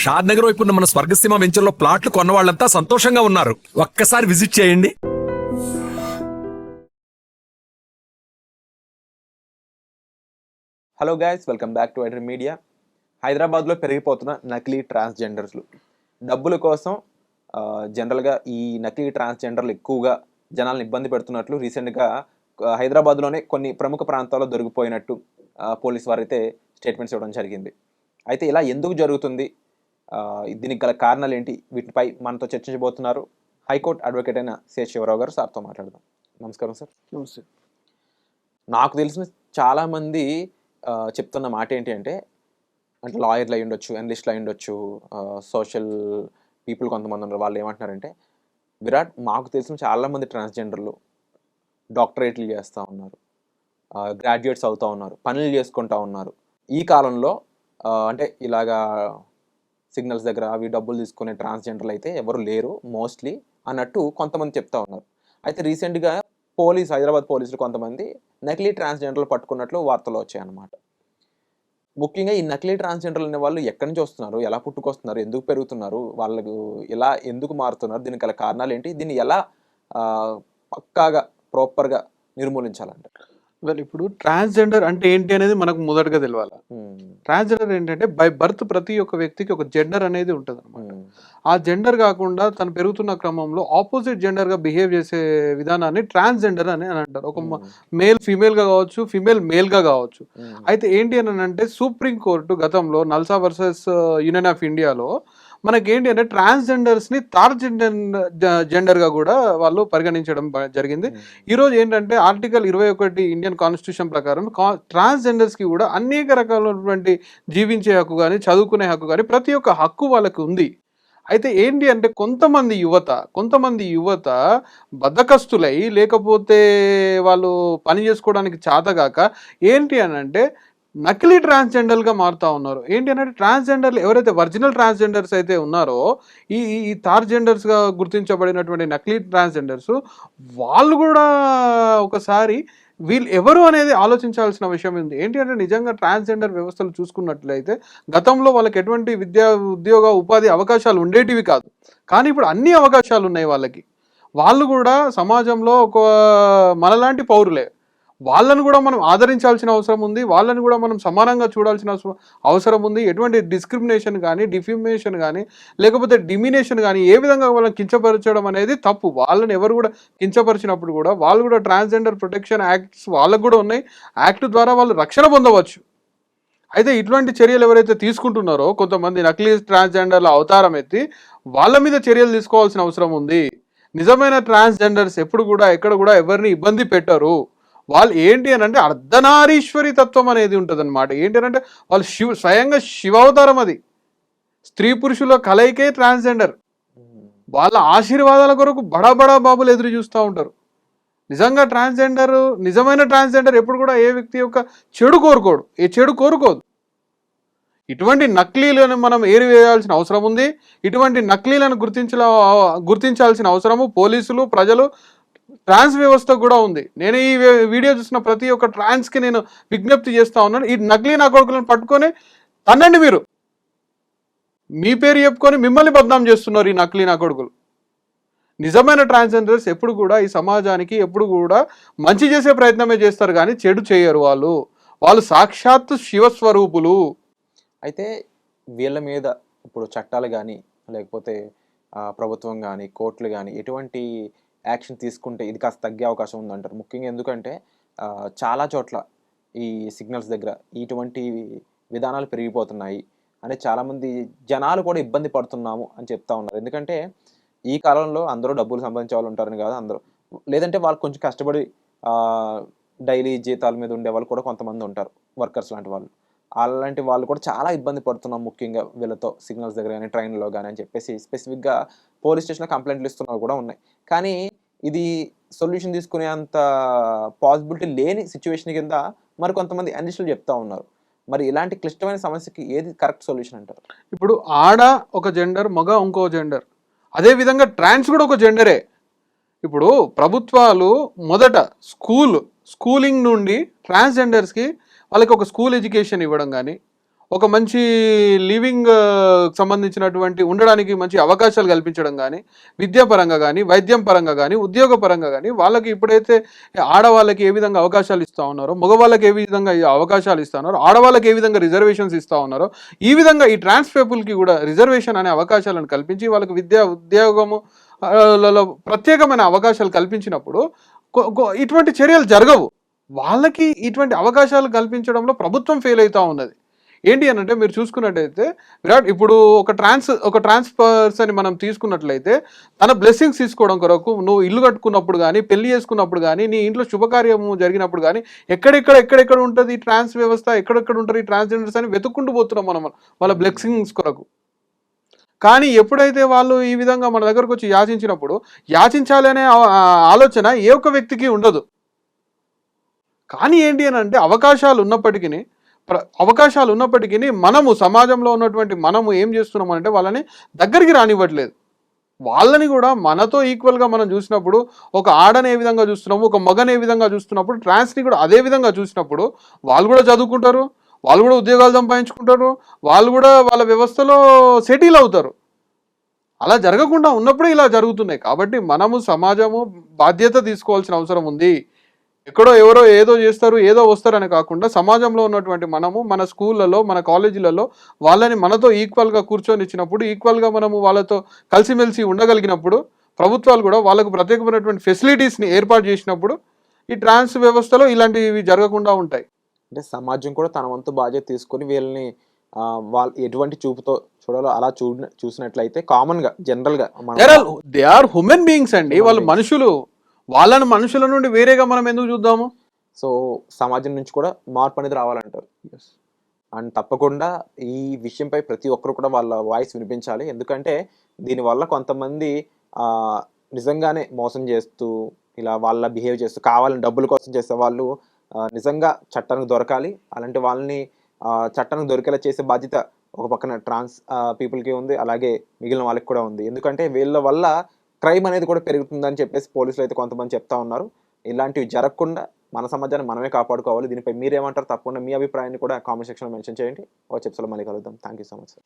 షాద్ నగర్ వైపు ఉన్న మన స్వర్గసీమ వెంచర్లో ప్లాట్లు కొన్న వాళ్ళంతా సంతోషంగా ఉన్నారు. ఒక్కసారి విజిట్ చేయండి. Hello guys, welcome back to iDream media. హైదరాబాద్లో పెరిగిపోతున్న నకిలీ ట్రాన్స్జెండర్స్లు డబ్బుల కోసం జనరల్గా ఈ నకిలీ ట్రాన్స్జెండర్లు ఎక్కువగా జనాలను ఇబ్బంది పెడుతున్నట్లు రీసెంట్గా హైదరాబాద్లోనే కొన్ని ప్రముఖ ప్రాంతాల్లో దొరికిపోయినట్టు పోలీసు వారైతే స్టేట్మెంట్స్ ఇవ్వడం జరిగింది. అయితే ఇలా ఎందుకు జరుగుతుంది, దీనికి గల కారణాలు ఏంటి, వీటిపై మనతో చర్చించబోతున్నారు హైకోర్టు అడ్వకేట్ అయిన సిహెచ్ శివరావు గారు. సార్తో మాట్లాడదాం. నమస్కారం సార్. నమస్తే. నాకు తెలిసిన చాలామంది చెప్తున్న మాట ఏంటి అంటే లాయర్లు అయి ఉండొచ్చు, అనలిస్టులు అయి ఉండొచ్చు, సోషల్ పీపుల్ కొంతమంది ఉన్నారు. వాళ్ళు ఏమంటున్నారంటే, విరాట్, మాకు తెలిసిన చాలామంది ట్రాన్స్జెండర్లు డాక్టరేట్లు చేస్తూ ఉన్నారు, గ్రాడ్యుయేట్స్ అవుతూ ఉన్నారు, పనులు చేసుకుంటూ ఉన్నారు. ఈ కాలంలో అంటే ఇలాగా సిగ్నల్స్ దగ్గర అవి డబ్బులు తీసుకునే ట్రాన్స్జెండర్లు అయితే ఎవరు లేరు మోస్ట్లీ అన్నట్టు కొంతమంది చెప్తా ఉన్నారు. అయితే రీసెంట్గా హైదరాబాద్ పోలీసులు కొంతమంది నకిలీ ట్రాన్స్జెండర్లు పట్టుకున్నట్లు వార్తలు వచ్చాయన్నమాట. ముఖ్యంగా ఈ నకిలీ ట్రాన్స్జెండర్లు అనే వాళ్ళు ఎక్కడి నుంచి వస్తున్నారు, ఎలా పుట్టుకొస్తున్నారు, ఎందుకు పెరుగుతున్నారు, వాళ్ళకు ఎలా ఎందుకు మారుతున్నారు, దీనికి గల కారణాలు ఏంటి, దీన్ని ఎలా పక్కాగా ప్రాపర్గా నిర్మూలించాలంటే? వెల్, ఇప్పుడు ట్రాన్స్జెండర్ అంటే ఏంటి అనేది మనకు మొదటగా తెలియాలి. ట్రాన్స్జెండర్ ఏంటంటే బై బర్త్ ప్రతి ఒక్క వ్యక్తికి ఒక జెండర్ అనేది ఉంటుంది అనమాట. ఆ జెండర్ కాకుండా తను పెరుగుతున్న క్రమంలో ఆపోజిట్ జెండర్ గా బిహేవ్ చేసే విధానాన్ని ట్రాన్స్జెండర్ అని అంటారు. ఒక మేల్ ఫీమేల్ గా కావచ్చు, ఫీమేల్ మేల్ గా కావచ్చు. అయితే ఏంటి అని అంటే సుప్రీం కోర్టు గతంలో నల్సా వర్సెస్ యూనియన్ ఆఫ్ ఇండియాలో మనకేంటి అంటే ట్రాన్స్జెండర్స్ ని థర్డ్ జెండర్ గా కూడా వాళ్ళు పరిగణించడం జరిగింది. ఈరోజు ఏంటంటే ఆర్టికల్ 21 ఇండియన్ కాన్స్టిట్యూషన్ ప్రకారం ట్రాన్స్జెండర్స్ కి కూడా అనేక రకాలైనటువంటి జీవించే హక్కు కానీ, చదువుకునే హక్కు కానీ, ప్రతి ఒక్క హక్కు వాళ్ళకి ఉంది. అయితే ఏంటి అంటే కొంతమంది యువత బద్ధకస్తులై, లేకపోతే వాళ్ళు పని చేసుకోవడానికి చేతగాక ఏంటి అని అంటే నకిలీ ట్రాన్స్జెండర్గా మారుతా ఉన్నారు. ఏంటి అంటే ట్రాన్స్జెండర్లు ఎవరైతే ఒరిజినల్ ట్రాన్స్జెండర్స్ అయితే ఉన్నారో, ఈ ఈ థర్డ్ జెండర్స్గా గుర్తించబడినటువంటి నకిలీ ట్రాన్స్జెండర్స్ వాళ్ళు కూడా ఒకసారి వీళ్ళు ఎవరు అనేది ఆలోచించాల్సిన విషయం ఉంది. ఏంటి అంటే నిజంగా ట్రాన్స్జెండర్ వ్యవస్థలు చూసుకున్నట్లయితే గతంలో వాళ్ళకి ఎటువంటి విద్యా, ఉద్యోగ, ఉపాధి అవకాశాలు ఉండేటివి కాదు. కానీ ఇప్పుడు అన్ని అవకాశాలు ఉన్నాయి వాళ్ళకి. వాళ్ళు కూడా సమాజంలో ఒక మనలాంటి పౌరులే. వాళ్ళను కూడా మనం ఆదరించాల్సిన అవసరం ఉంది. వాళ్ళని కూడా మనం సమానంగా చూడాల్సిన అవసరం ఉంది. ఎటువంటి డిస్క్రిమినేషన్ కానీ, డిఫిమేషన్ కానీ, లేకపోతే డిమినేషన్ కానీ ఏ విధంగా వాళ్ళని కించపరచడం అనేది తప్పు. వాళ్ళని ఎవరు కూడా కించపరిచినప్పుడు కూడా వాళ్ళు కూడా ట్రాన్స్జెండర్ ప్రొటెక్షన్ యాక్ట్స్ వాళ్ళకు కూడా ఉన్నాయి. యాక్ట్ ద్వారా వాళ్ళు రక్షణ పొందవచ్చు. అయితే ఇటువంటి చర్యలు ఎవరైతే తీసుకుంటున్నారో కొంతమంది నకిలీ ట్రాన్స్జెండర్ల అవతారం ఎత్తి వాళ్ళ మీద చర్యలు తీసుకోవాల్సిన అవసరం ఉంది. నిజమైన ట్రాన్స్జెండర్స్ ఎప్పుడు కూడా ఎక్కడ కూడా ఎవరిని ఇబ్బంది పెట్టరు. వాళ్ళు ఏంటి అని అంటే అర్ధనారీశ్వరి తత్వం అనేది ఉంటుంది అనమాట. ఏంటి అంటే వాళ్ళు స్వయంగా శివావతారం. అది స్త్రీ పురుషుల కలయికే ట్రాన్స్జెండర్. వాళ్ళ ఆశీర్వాదాల కొరకు బడా బడా బాబులు ఎదురు చూస్తూ ఉంటారు. నిజంగా నిజమైన ట్రాన్స్జెండర్ ఎప్పుడు కూడా ఏ వ్యక్తి యొక్క చెడు కోరుకోదు. ఇటువంటి నకిలీలను మనం ఏరివేయాల్సిన అవసరం ఉంది. ఇటువంటి నకిలీలను గుర్తించాల్సిన అవసరము పోలీసులు, ప్రజలు, ట్రాన్స్ వ్యవస్థ కూడా ఉంది. నేను ఈ వీడియో చూసిన ప్రతి ఒక్క ట్రాన్స్కి నేను విజ్ఞప్తి చేస్తూ ఉన్నాను, ఈ నకిలీ నా కొడుకులను పట్టుకొని తన్నండి. మీరు మీ పేరు చెప్పుకొని మిమ్మల్ని బద్నాం చేస్తున్నారు ఈ నకిలీ నా కొడుకులు. నిజమైన ట్రాన్స్జెండర్స్ ఎప్పుడు కూడా ఈ సమాజానికి ఎప్పుడు కూడా మంచి చేసే ప్రయత్నమే చేస్తారు కానీ చెడు చేయరు. వాళ్ళు సాక్షాత్తు శివస్వరూపులు. అయితే వీళ్ళ మీద ఇప్పుడు చట్టాలు కానీ, లేకపోతే ప్రభుత్వం కానీ, కోర్టులు కానీ ఎటువంటి యాక్షన్ తీసుకుంటే ఇది కాస్త తగ్గే అవకాశం ఉందంటారు? ముఖ్యంగా ఎందుకంటే చాలా చోట్ల ఈ సిగ్నల్స్ దగ్గర ఇటువంటి విధానాలు పెరిగిపోతున్నాయి అని చాలామంది జనాలు కూడా ఇబ్బంది పడుతున్నాము అని చెప్తా ఉన్నారు. ఎందుకంటే ఈ కాలంలో అందరూ డబ్బులు సంపాదించే వాళ్ళు ఉంటారని కాదు, అందరూ లేదంటే వాళ్ళు కొంచెం కష్టపడి డైలీ జీతాల మీద ఉండే వాళ్ళు కూడా కొంతమంది ఉంటారు, వర్కర్స్ లాంటి వాళ్ళు. అలాంటి వాళ్ళు కూడా చాలా ఇబ్బంది పడుతున్నాం ముఖ్యంగా వీళ్ళతో సిగ్నల్స్ దగ్గర కానీ, ట్రైన్లో కానీ అని చెప్పేసి స్పెసిఫిక్గా పోలీస్ స్టేషన్లో కంప్లైంట్లు ఇస్తున్నవి కూడా ఉన్నాయి. కానీ ఇది సొల్యూషన్ తీసుకునే అంత పాసిబిలిటీ లేని సిచ్యువేషన్ కింద మరి కొంతమంది అనలిస్టులు చెప్తా ఉన్నారు. మరి ఇలాంటి క్లిష్టమైన సమస్యకి ఏది కరెక్ట్ సొల్యూషన్ అంటారు? ఇప్పుడు ఆడ ఒక జెండర్, మగ ఇంకో జెండర్, అదేవిధంగా ట్రాన్స్ కూడా ఒక జెండరే. ఇప్పుడు ప్రభుత్వాలు మొదట స్కూలింగ్ నుండి ట్రాన్స్జెండర్స్కి వాళ్ళకి ఒక స్కూల్ ఎడ్యుకేషన్ ఇవ్వడం కానీ, ఒక మంచి లివింగ్ సంబంధించినటువంటి ఉండడానికి మంచి అవకాశాలు కల్పించడం కానీ, విద్యాపరంగా కానీ, వైద్యం పరంగా కానీ, ఉద్యోగ పరంగా కానీ, వాళ్ళకి ఇప్పుడైతే ఆడవాళ్ళకి ఏ విధంగా అవకాశాలు ఇస్తూ ఉన్నారో, మగవాళ్ళకి ఏ విధంగా ఈ అవకాశాలు ఇస్తూ ఉన్నారో, ఆడవాళ్ళకి ఏ విధంగా రిజర్వేషన్స్ ఇస్తూ ఉన్నారో, ఈ విధంగా ఈ ట్రాన్స్ పీపుల్కి కూడా రిజర్వేషన్ అనే అవకాశాలను కల్పించి వాళ్ళకి ఉద్యోగము లలో ప్రత్యేకమైన అవకాశాలు కల్పించినప్పుడు ఇటువంటి చర్యలు జరగవు. వాళ్ళకి ఇటువంటి అవకాశాలు కల్పించడంలో ప్రభుత్వం ఫెయిల్ అవుతా ఉన్నది. ఏంటి అని అంటే మీరు చూసుకున్నట్టయితే ఇప్పుడు ఒక ట్రాన్స్ పర్సన్ మనం తీసుకున్నట్లయితే తన బ్లెస్సింగ్స్ తీసుకోవడం కొరకు నువ్వు ఇల్లు కట్టుకున్నప్పుడు కానీ, పెళ్లి చేసుకున్నప్పుడు కానీ, నీ ఇంట్లో శుభకార్యము జరిగినప్పుడు కానీ ఎక్కడెక్కడ ఉంటుంది ఈ ట్రాన్స్ వ్యవస్థ, ఎక్కడెక్కడ ఉంటారు ఈ ట్రాన్స్జెండర్స్ అని వెతుక్కుంటూ పోతున్నాం మనం వాళ్ళ బ్లెస్సింగ్స్ కొరకు. కానీ ఎప్పుడైతే వాళ్ళు ఈ విధంగా మన దగ్గరకు వచ్చి యాచించినప్పుడు, యాచించాలి అనే ఆలోచన ఏ ఒక్క వ్యక్తికి ఉండదు. కానీ ఏంటి అని అంటే అవకాశాలు ఉన్నప్పటికీ మనము సమాజంలో ఉన్నటువంటి మనము ఏం చేస్తున్నాం అంటే వాళ్ళని దగ్గరికి రానివ్వట్లేదు. వాళ్ళని కూడా మనతో ఈక్వల్గా మనం చూసినప్పుడు, ఒక ఆడని ఏ విధంగా చూస్తున్నాము, ఒక మగని ఏ విధంగా చూస్తున్నప్పుడు, ట్రాన్స్ని కూడా అదే విధంగా చూసినప్పుడు వాళ్ళు కూడా చదువుకుంటారు, వాళ్ళు కూడా ఉద్యోగాలు సంపాదించుకుంటారు, వాళ్ళు కూడా వాళ్ళ వ్యవస్థలో సెటిల్ అవుతారు. అలా జరగకుండా ఉన్నప్పుడే ఇలా జరుగుతున్నాయి. కాబట్టి మనము సమాజము బాధ్యత తీసుకోవాల్సిన అవసరం ఉంది. ఎక్కడో ఎవరో ఏదో చేస్తారు, ఏదో వస్తారని కాకుండా సమాజంలో ఉన్నటువంటి మనము మన స్కూళ్ళలో, మన కాలేజీలలో వాళ్ళని మనతో ఈక్వల్గా కూర్చొని ఇచ్చినప్పుడు, ఈక్వల్గా మనము వాళ్ళతో కలిసిమెలిసి ఉండగలిగినప్పుడు, ప్రభుత్వాలు కూడా వాళ్ళకు ప్రత్యేకమైనటువంటి ఫెసిలిటీస్ని ఏర్పాటు చేసినప్పుడు ఈ ట్రాన్స్ వ్యవస్థలో ఇలాంటివి జరగకుండా ఉంటాయి. అంటే సమాజం కూడా తన వంతు బాధ్యత తీసుకొని వీళ్ళని వాళ్ళు ఎటువంటి చూపుతో చూడాలో అలా చూసినట్లయితే కామన్గా జనరల్గా దే ఆర్ హ్యూమన్ బీయింగ్స్ అండి. వాళ్ళు మనుషులు. వాళ్ళని మనుషుల నుండి వేరేగా మనం ఎందుకు చూద్దాము? సో సమాజం నుంచి కూడా మార్పు అనేది రావాలంటారు. అండ్ తప్పకుండా ఈ విషయంపై ప్రతి ఒక్కరు కూడా వాళ్ళ వాయిస్ వినిపించాలి. ఎందుకంటే దీనివల్ల కొంతమంది నిజంగానే మోసం చేస్తూ ఇలా వాళ్ళ బిహేవ్ చేస్తూ కావాలని డబ్బుల కోసం చేసే వాళ్ళు నిజంగా చట్టానికి దొరకాలి. అలాంటి వాళ్ళని చట్టానికి దొరికేలా చేసే బాధ్యత ఒక పక్కన ట్రాన్స్ పీపుల్కి ఉంది, అలాగే మిగిలిన వాళ్ళకి కూడా ఉంది. ఎందుకంటే వీళ్ళ వల్ల క్రైమ్ అనేది కూడా పెరుగుతుందని చెప్పేసి పోలీసులు అయితే కొంతమంది చెప్తా ఉన్నారు. ఇలాంటివి జరగకుండా మన సమాజాన్ని మనమే కాపాడుకోవాలి. దీనిపై మీరేమంటారు? తప్పకుండా మీ అభిప్రాయాన్ని కూడా కామెంట్ సెక్షన్లో మెన్షన్ చేయండి. వచ్చే ఎపిసోడ్లో మళ్ళీ కలుద్దాం. Thank you so much sir.